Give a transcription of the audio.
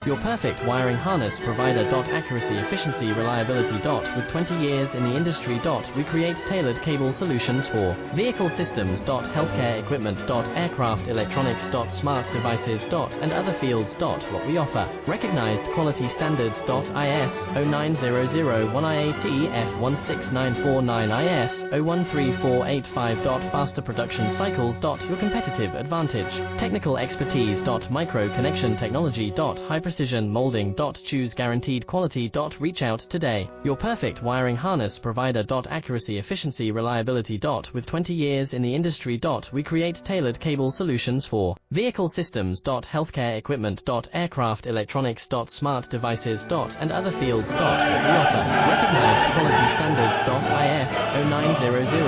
Your perfect wiring harness provider. Accuracy, efficiency, reliability. With 20 years in the industry. We create tailored cable solutions for vehicle systems. Healthcare equipment. Aircraft electronics. Smart devices. And other fields. What we offer: recognized quality standards. IS 09001 IATF 16949 IS 013485. Faster production cycles. Your competitive advantage: technical expertise. Micro connection technology. High precision molding. Choose guaranteed quality. Reach out today. Your perfect wiring harness provider. Accuracy, efficiency, reliability. With 20 years in the industry. We create tailored cable solutions for vehicle systems. Healthcare equipment. Aircraft electronics. Smart devices. And other fields. What we offer: recognized quality standards. IS 09001